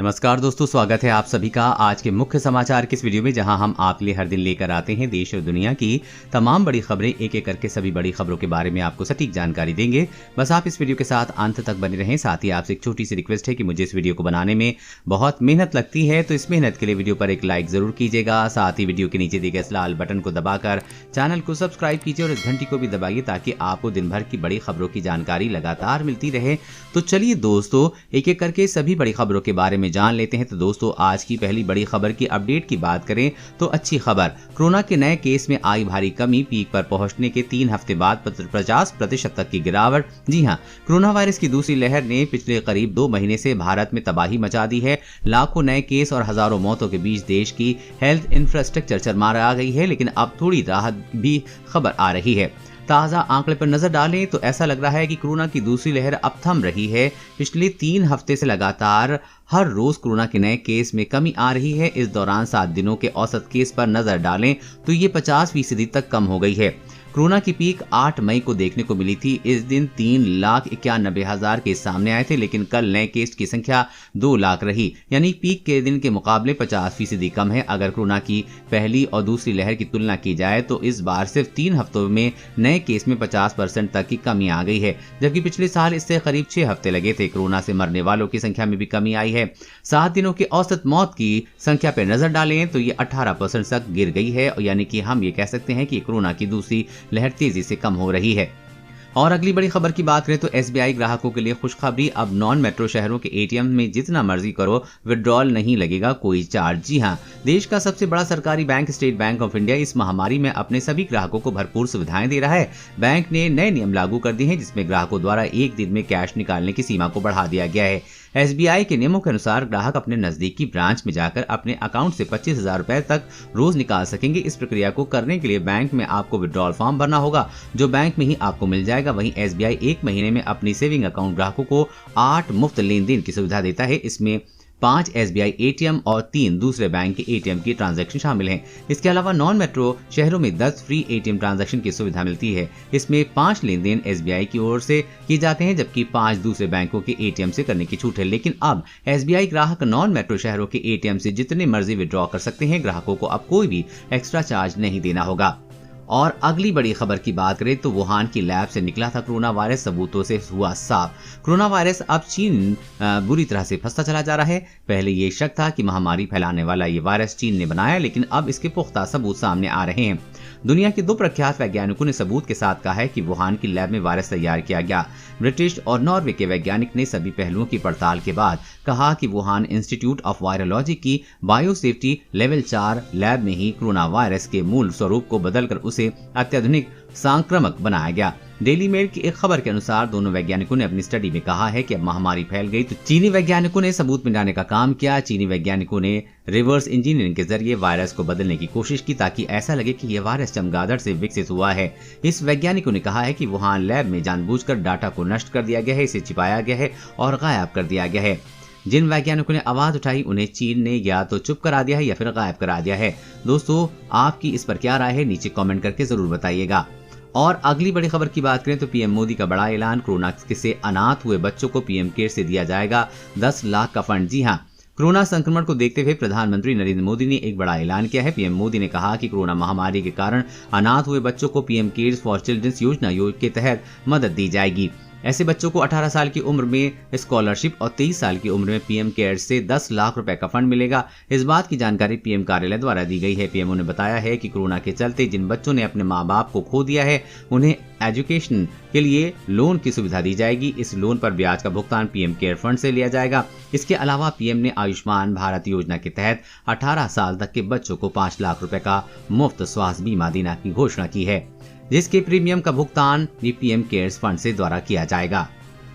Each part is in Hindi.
नमस्कार दोस्तों, स्वागत है आप सभी का आज के मुख्य समाचार के इस वीडियो में, जहां हम आपके लिए हर दिन लेकर आते हैं देश और दुनिया की तमाम बड़ी खबरें। एक एक करके सभी बड़ी खबरों के बारे में आपको सटीक जानकारी देंगे। बस आप इस वीडियो के साथ अंत तक बने रहें। साथ ही आपसे एक छोटी सी रिक्वेस्ट है कि मुझे इस वीडियो को बनाने में बहुत मेहनत लगती है, तो इस मेहनत के लिए वीडियो पर एक लाइक जरूर कीजिएगा। साथ ही वीडियो के नीचे दिए गए इस लाल बटन को दबाकर चैनल को सब्सक्राइब कीजिए और इस घंटी को भी दबाइए ताकि आपको दिन भर की बड़ी खबरों की जानकारी लगातार मिलती रहे। तो चलिए दोस्तों, एक एक करके सभी बड़ी खबरों के बारे में जान लेते हैं। तो दोस्तों, आज की पहली बड़ी खबर की अपडेट की बात करें तो अच्छी खबर, कोरोना के नए केस में आई भारी कमी। पीक पर पहुंचने के 3 हफ्ते बाद 50% तक की गिरावट। जी हां, कोरोना वायरस की दूसरी लहर ने पिछले करीब 2 महीने से भारत में तबाही मचा दी है। लाखों नए केस और हजारों मौतों के बीच देश की हेल्थ इंफ्रास्ट्रक्चर चरमरा गई है, लेकिन अब थोड़ी राहत भी खबर आ रही है। ताजा आंकड़े पर नजर डालें तो ऐसा लग रहा है कि कोरोना की दूसरी लहर अब थम रही है। पिछले 3 हफ्ते से लगातार हर रोज कोरोना के नए केस में कमी आ रही है। इस दौरान 7 दिनों के औसत केस पर नजर डालें तो ये 50% तक कम हो गई है। कोरोना की पीक 8 मई को देखने को मिली थी। इस दिन 3,91,000 केस सामने आए थे, लेकिन कल नए केस की संख्या 2 लाख रही, यानी पीक के दिन के मुकाबले 50% कम है। अगर कोरोना की पहली और दूसरी लहर की तुलना की जाए तो इस बार सिर्फ 3 हफ्तों में नए केस में 50% तक की कमी आ गई है, जबकि पिछले साल इससे करीब 6 हफ्ते लगे थे। कोरोना से मरने वालों की संख्या में भी कमी आई है। 7 दिनों के औसत मौत की संख्या पर नजर डालें तो ये 18% तक गिर गई है, यानी कि हम ये कह सकते हैं कि कोरोना की दूसरी लहर तेजी से कम हो रही है। और अगली बड़ी खबर की बात करें तो एसबीआई ग्राहकों के लिए खुशखबरी, अब नॉन मेट्रो शहरों के एटीएम में जितना मर्जी करो विड्रॉल नहीं लगेगा कोई चार्ज। जी हां, देश का सबसे बड़ा सरकारी bank state bank of India इस महामारी में अपने सभी ग्राहकों को भरपूर सुविधाएं दे रहा है। बैंक ने नए नियम लागू कर दिए हैं, जिसमें ग्राहकों द्वारा एक दिन में कैश निकालने की सीमा को बढ़ा दिया गया है। एसबीआई के नियमों के अनुसार ग्राहक अपने नजदीकी ब्रांच में जाकर अपने अकाउंट से 25,000 रुपए तक रोज निकाल सकेंगे। इस प्रक्रिया को करने के लिए बैंक में आपको विड्रॉल फॉर्म भरना होगा, जो बैंक में ही आपको मिल जाएगा। वहीं एसबीआई 1 महीने में अपनी सेविंग अकाउंट ग्राहकों को 8 मुफ्त लेन देन की सुविधा देता है। इसमें 5 एसबीआई एटीएम और 3 दूसरे बैंक के एटीएम की ट्रांजैक्शन शामिल हैं। इसके अलावा नॉन मेट्रो शहरों में 10 फ्री एटीएम ट्रांजैक्शन की सुविधा मिलती है। इसमें 5 लेन देन एसबीआई की ओर से किए जाते हैं, जबकि 5 दूसरे बैंकों के एटीएम से करने की छूट है। लेकिन अब एसबीआई ग्राहक नॉन मेट्रो शहरों के एटीएम से जितने मर्जी विड्रॉ कर सकते हैं। ग्राहकों को अब कोई भी एक्स्ट्रा चार्ज नहीं देना होगा। और अगली बड़ी खबर की बात करें तो वुहान की लैब से निकला था कोरोना वायरस, सबूतों से हुआ साफ। कोरोना वायरस अब चीन बुरी तरह से फंसता चला जा रहा है। पहले ये शक था कि महामारी फैलाने वाला ये वायरस चीन ने बनाया, लेकिन अब इसके पुख्ता सबूत सामने आ रहे हैं। दुनिया के 2 प्रख्यात वैज्ञानिकों ने सबूत के साथ कहा है कि वुहान की लैब में वायरस तैयार किया गया। ब्रिटिश और नॉर्वे के वैज्ञानिक ने सभी पहलुओं की पड़ताल के बाद कहा कि वुहान इंस्टीट्यूट ऑफ वायरोलॉजी की बायोसेफ्टी लेवल 4 लैब में ही कोरोना वायरस के मूल स्वरूप को बदलकर उसे अत्याधुनिक संक्रामक बनाया गया। डेली मेल की एक खबर के अनुसार दोनों वैज्ञानिकों ने अपनी स्टडी में कहा है कि अब महामारी फैल गई तो चीनी वैज्ञानिकों ने सबूत मिटाने का काम किया। चीनी वैज्ञानिकों ने रिवर्स इंजीनियरिंग के जरिए वायरस को बदलने की कोशिश की ताकि ऐसा लगे कि यह वायरस चमगादड़ से विकसित हुआ है। इस वैज्ञानिकों ने कहा है कि वुहान लैब में जानबूझकर डाटा को नष्ट कर दिया गया है, इसे छिपाया गया है और गायब कर दिया गया है। जिन वैज्ञानिकों ने आवाज उठाई उन्हें चीन ने या तो चुप करा दिया है या फिर गायब करा दिया है। दोस्तों, आपकी इस पर क्या राय है, नीचे कमेंट करके जरूर बताइएगा। और अगली बड़ी खबर की बात करें तो पीएम मोदी का बड़ा ऐलान, कोरोना से अनाथ हुए बच्चों को पीएम केयर से दिया जाएगा 10 लाख का फंड। जी हां, कोरोना संक्रमण को देखते हुए प्रधानमंत्री नरेंद्र मोदी ने एक बड़ा ऐलान किया है। पीएम मोदी ने कहा कि कोरोना महामारी के कारण अनाथ हुए बच्चों को पीएम केयर्स फॉर चिल्ड्रंस योजना के तहत मदद दी जाएगी। ऐसे बच्चों को 18 साल की उम्र में स्कॉलरशिप और 23 साल की उम्र में पीएम केयर्स से 10 लाख रुपए का फंड मिलेगा। इस बात की जानकारी पीएम कार्यालय द्वारा दी गई है। पीएमओ ने बताया है कि कोरोना के चलते जिन बच्चों ने अपने माँ बाप को खो दिया है उन्हें एजुकेशन के लिए लोन की सुविधा दी जाएगी। इस लोन पर ब्याज का भुगतान पीएम केयर फंड से लिया जाएगा। इसके अलावा पीएम ने आयुष्मान भारत योजना के तहत 18 साल तक के बच्चों को 5 लाख रुपए का मुफ्त स्वास्थ्य बीमा देने की घोषणा की है, जिसके प्रीमियम का भुगतान पीएम केयर्स फंड से द्वारा किया जाएगा।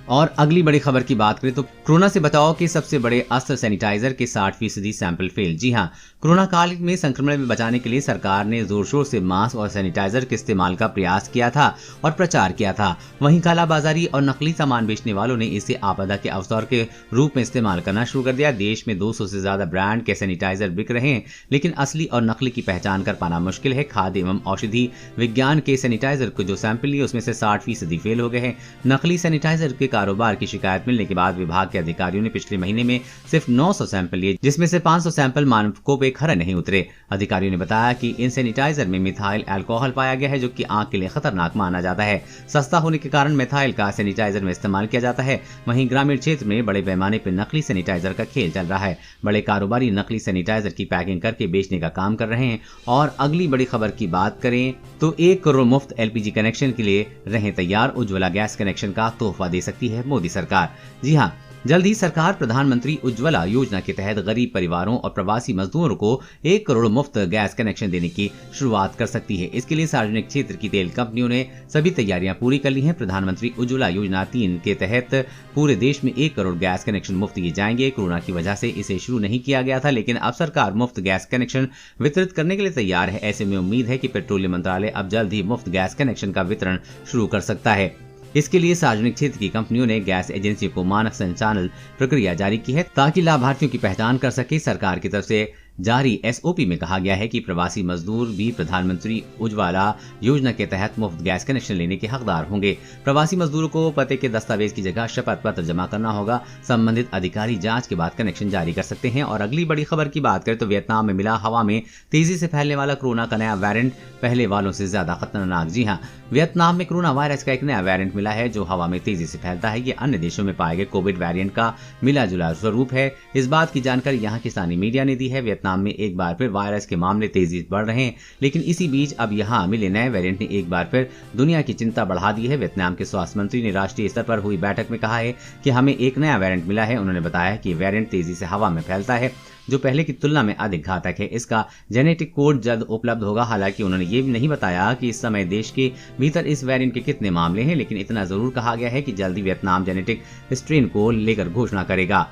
और अगली बड़ी खबर की बात करें तो कोरोना से बचाव के सबसे बड़े अस्त्र सैनिटाइजर के 60% सैंपल फेल। जी हां, कोरोना काल में संक्रमण में बचाने के लिए सरकार ने जोर शोर से मास्क और सैनिटाइजर के इस्तेमाल का प्रयास किया था और प्रचार किया था। वहीं कालाबाजारी और नकली सामान बेचने वालों ने इसे आपदा के अवसर के रूप में इस्तेमाल करना शुरू कर दिया। देश में 200 से ज्यादा ब्रांड के सैनिटाइजर बिक रहे हैं, लेकिन असली और नकली की पहचान कर पाना मुश्किल है। खाद्य एवं औषधि विज्ञान के सैनिटाइजर को जो सैंपल लिए उसमें से 60% फेल हो गए हैं। नकली सैनिटाइजर के कारोबार की शिकायत मिलने के बाद विभाग के अधिकारियों ने पिछले महीने में सिर्फ 900 सैंपल लिए, जिसमें से 500 सैंपल मानकों पे खरे नहीं उतरे। अधिकारियों ने बताया कि इन सैनिटाइजर में मिथाइल अल्कोहल पाया गया है, जो कि आंख के लिए खतरनाक माना जाता है। सस्ता होने के कारण मिथाइल का सैनिटाइजर में इस्तेमाल किया जाता है। वहीं ग्रामीण क्षेत्र में बड़े पैमाने पर नकली सैनिटाइजर का खेल चल रहा है। बड़े कारोबारी नकली सैनिटाइजर की पैकिंग करके बेचने का काम कर रहे हैं। और अगली बड़ी खबर की बात करें तो 1 करोड़ मुफ्त एलपीजी कनेक्शन के लिए रहें तैयार, उज्ज्वला गैस कनेक्शन का तोहफा दे सकती है मोदी सरकार। जी हां, जल्द ही सरकार प्रधानमंत्री उज्ज्वला योजना के तहत गरीब परिवारों और प्रवासी मजदूरों को 1 करोड़ मुफ्त गैस कनेक्शन देने की शुरुआत कर सकती है। इसके लिए सार्वजनिक क्षेत्र की तेल कंपनियों ने सभी तैयारियां पूरी कर ली हैं। प्रधानमंत्री उज्ज्वला योजना 3 के तहत पूरे देश में 1 करोड़ गैस कनेक्शन मुफ्त दिए जाएंगे। कोरोना की वजह से इसे शुरू नहीं किया गया था, लेकिन अब सरकार मुफ्त गैस कनेक्शन वितरित करने के लिए तैयार है। ऐसे में उम्मीद है कि पेट्रोलियम मंत्रालय अब जल्द ही मुफ्त गैस कनेक्शन का वितरण शुरू कर सकता है। इसके लिए सार्वजनिक क्षेत्र की कंपनियों ने गैस एजेंसी को मानक संचालन प्रक्रिया जारी की है, ताकि लाभार्थियों की पहचान कर सके। सरकार की तरफ से जारी एसओपी में कहा गया है कि प्रवासी मजदूर भी प्रधानमंत्री उज्ज्वला योजना के तहत मुफ्त गैस कनेक्शन लेने के हकदार होंगे। प्रवासी मजदूरों को पते के दस्तावेज की जगह शपथ पत्र जमा करना होगा। संबंधित अधिकारी जांच के बाद कनेक्शन जारी कर सकते हैं। और अगली बड़ी खबर की बात करें तो वियतनाम में मिला हवा में तेजी से फैलने वाला कोरोना का नया वेरिएंट पहले वालों से ज्यादा खतरनाक। जी हाँ, वियतनाम में कोरोना वायरस का एक नया वेरिएंट मिला है, जो हवा में तेजी से फैलता है। ये अन्य देशों में पाए गए कोविड वेरिएंट का मिला जुला स्वरूप है। इस बात की जानकारी यहाँ की स्थानीय मीडिया ने दी है। वियतनाम में एक बार फिर वायरस के मामले तेजी से बढ़ रहे हैं, लेकिन इसी बीच अब यहां मिले नए वेरिएंट ने एक बार फिर दुनिया की चिंता बढ़ा दी है। वियतनाम के स्वास्थ्य मंत्री ने राष्ट्रीय स्तर पर हुई बैठक में कहा है कि हमें एक नया वेरिएंट मिला है। उन्होंने बताया कि वेरिएंट तेजी से हवा में फैलता है, जो पहले की तुलना में अधिक घातक है। इसका जेनेटिक कोड जल्द उपलब्ध होगा। हालांकि उन्होंने ये भी नहीं बताया कि इस समय देश के भीतर इस वेरिएंट के कितने मामले हैं, लेकिन इतना जरूर कहा गया है कि जल्दी वियतनाम जेनेटिक स्ट्रेन को लेकर घोषणा करेगा।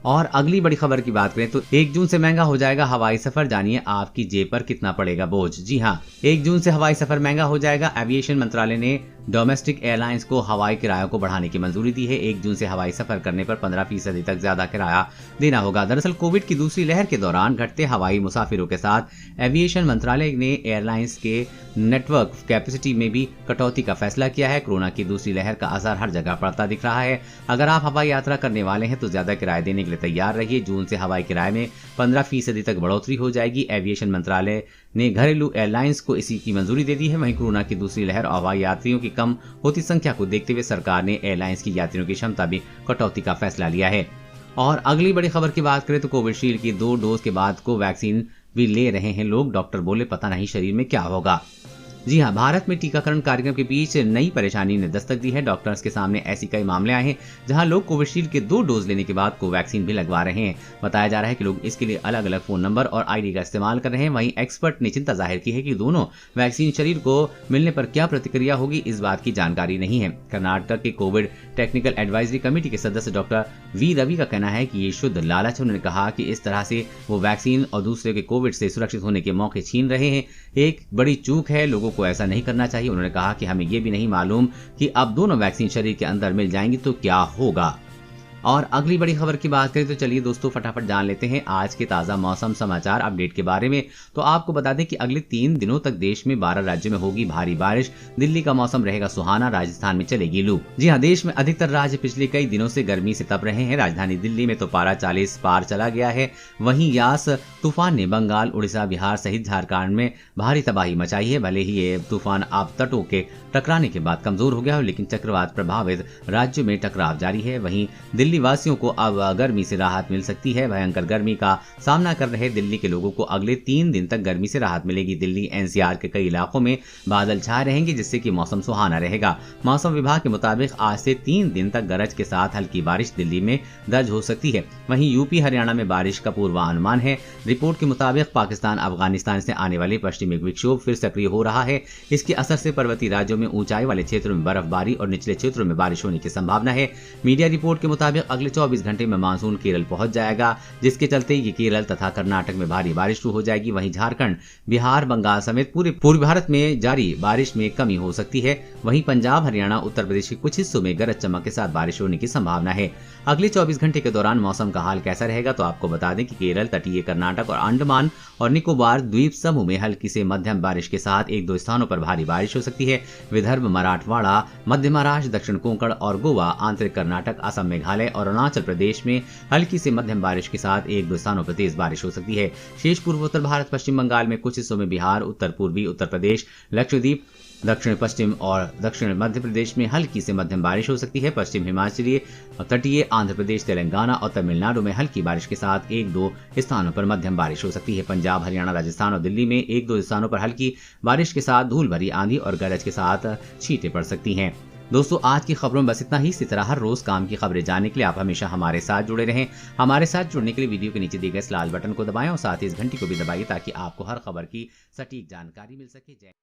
और अगली बड़ी खबर की बात करें तो 1 जून से महंगा हो जाएगा हवाई सफर। जानिए आपकी जेब पर कितना पड़ेगा बोझ। जी हाँ, 1 जून से हवाई सफर महंगा हो जाएगा। एविएशन मंत्रालय ने डोमेस्टिक एयरलाइंस को हवाई किरायों को बढ़ाने की मंजूरी दी है। 1 जून से हवाई सफर करने पर 15% तक ज्यादा किराया देना होगा। दरअसल कोविड की दूसरी लहर के दौरान घटते हवाई मुसाफिरों के साथ एविएशन मंत्रालय ने एयरलाइंस के नेटवर्क कैपेसिटी में भी कटौती का फैसला किया है। कोरोना की दूसरी लहर का असर हर जगह पड़ता दिख रहा है। अगर आप हवाई यात्रा करने वाले हैं तो ज्यादा किराया देने के लिए तैयार रहिए। जून से हवाई किराए में 15% तक बढ़ोतरी हो जाएगी। एविएशन मंत्रालय ने घरेलू एयरलाइंस को इसी की मंजूरी दे दी है। वहीं कोरोना की दूसरी लहर और हवाई यात्रियों की कम होती संख्या को देखते हुए सरकार ने एयरलाइंस की यात्रियों की क्षमता भी कटौती का फैसला लिया है। और अगली बड़ी खबर की बात करें तो कोविशील्ड की 2 डोज के बाद कोवैक्सीन भी ले रहे हैं लोग। डॉक्टर बोले पता नहीं शरीर में क्या होगा। जी हाँ, भारत में टीकाकरण कार्यक्रम के बीच नई परेशानी ने दस्तक दी है। डॉक्टर्स के सामने ऐसी कई मामले आए हैं जहां लोग कोविशील्ड के 2 डोज लेने के बाद कोवैक्सीन भी लगवा रहे हैं। बताया जा रहा है कि लोग इसके लिए अलग अलग फोन नंबर और आईडी का इस्तेमाल कर रहे हैं। वहीं एक्सपर्ट ने चिंता जाहिर की है कि दोनों वैक्सीन शरीर को मिलने पर क्या प्रतिक्रिया होगी, इस बात की जानकारी नहीं है। कर्नाटक के कोविड टेक्निकल एडवाइजरी कमेटी के सदस्य डॉक्टर वी रवि का कहना है कि ये शुद्ध लालच है। उन्होंने कहा कि इस तरह से वो वैक्सीन और दूसरे के कोविड से सुरक्षित होने के मौके छीन रहे हैं। एक बड़ी चूक है, लोगों को ऐसा नहीं करना चाहिए। उन्होंने कहा कि हमें यह भी नहीं मालूम कि अब दोनों वैक्सीन शरीर के अंदर मिल जाएंगी तो क्या होगा। और अगली बड़ी खबर की बात करें तो चलिए दोस्तों फटाफट जान लेते हैं आज के ताजा मौसम समाचार अपडेट के बारे में। तो आपको बता दें कि अगले 3 दिनों तक देश में 12 राज्यों में होगी भारी बारिश। दिल्ली का मौसम रहेगा सुहाना, राजस्थान में चलेगी लू। जी हां, देश में अधिकतर राज्य पिछले कई दिनों से गर्मी से तप रहे हैं। राजधानी दिल्ली में तो पारा 40 पार चला गया है। वहीं यास तूफान ने बंगाल, उड़ीसा, बिहार सहित झारखंड में भारी तबाही मचाई है। भले ही ये तूफान अब तटों के टकराने के बाद कमजोर हो गया हो, लेकिन चक्रवात प्रभावित राज्यों में टकराव जारी है। वहीं दिल्ली वासियों को अब गर्मी से राहत मिल सकती है। भयंकर गर्मी का सामना कर रहे दिल्ली के लोगों को अगले 3 दिन तक गर्मी से राहत मिलेगी। दिल्ली एनसीआर के कई इलाकों में बादल छाए रहेंगे, जिससे कि मौसम सुहाना रहेगा। मौसम विभाग के मुताबिक आज से 3 दिन तक गरज के साथ हल्की बारिश दिल्ली में दर्ज हो सकती है। वहीं यूपी हरियाणा में बारिश का पूर्वानुमान है। रिपोर्ट के मुताबिक पाकिस्तान अफगानिस्तान से आने वाले पश्चिमी विक्षोभ फिर सक्रिय हो रहा है। इसके असर से पर्वतीय राज्यों में ऊंचाई वाले क्षेत्रों में बर्फबारी और निचले क्षेत्रों में बारिश होने की संभावना है। मीडिया रिपोर्ट के मुताबिक तक अगले 24 घंटे में मानसून केरल पहुंच जाएगा, जिसके चलते ये केरल तथा कर्नाटक में भारी बारिश शुरू हो जाएगी। वहीं झारखंड, बिहार, बंगाल समेत पूरे पूर्वी भारत में जारी बारिश में कमी हो सकती है। वहीं पंजाब, हरियाणा, उत्तर प्रदेश के कुछ हिस्सों में गरज चमक के साथ बारिश होने की संभावना है। अगले 24 घंटे के दौरान मौसम का हाल कैसा रहेगा, तो आपको बता दें कि केरल, तटीय कर्नाटक और अंडमान और निकोबार द्वीप समूह में हल्की से मध्यम बारिश के साथ 1-2 स्थानों पर भारी बारिश हो सकती है। विदर्भ, मराठवाड़ा, मध्य महाराष्ट्र, दक्षिण कोंकण और गोवा, आंतरिक कर्नाटक, असम, मेघालय और अरुणाचल प्रदेश में हल्की से मध्यम बारिश के साथ 1-2 स्थानों पर तेज बारिश हो सकती है। शेष पूर्वोत्तर भारत, पश्चिम बंगाल में कुछ हिस्सों में, बिहार, उत्तर पूर्वी उत्तर प्रदेश, लक्षद्वीप, दक्षिण पश्चिम और दक्षिण मध्य प्रदेश में हल्की से मध्यम बारिश हो सकती है। पश्चिम हिमाचलीय, तटीय आंध्र प्रदेश, तेलंगाना और तमिलनाडु में हल्की बारिश के साथ 1-2 स्थानों पर मध्यम बारिश हो सकती है। पंजाब, हरियाणा, राजस्थान और दिल्ली में 1-2 स्थानों पर हल्की बारिश के साथ धूल भरी आंधी और गरज के साथ छींटे पड़ सकती हैं। दोस्तों, आज की खबरों में बस इतना ही। इसी तरह हर रोज काम की खबरें जानने के लिए आप हमेशा हमारे साथ जुड़े रहें। हमारे साथ जुड़ने के लिए वीडियो के नीचे दिए गए इस लाल बटन को दबाएं और साथ ही इस घंटी को भी दबाइए ताकि आपको हर खबर की सटीक जानकारी मिल सके। जय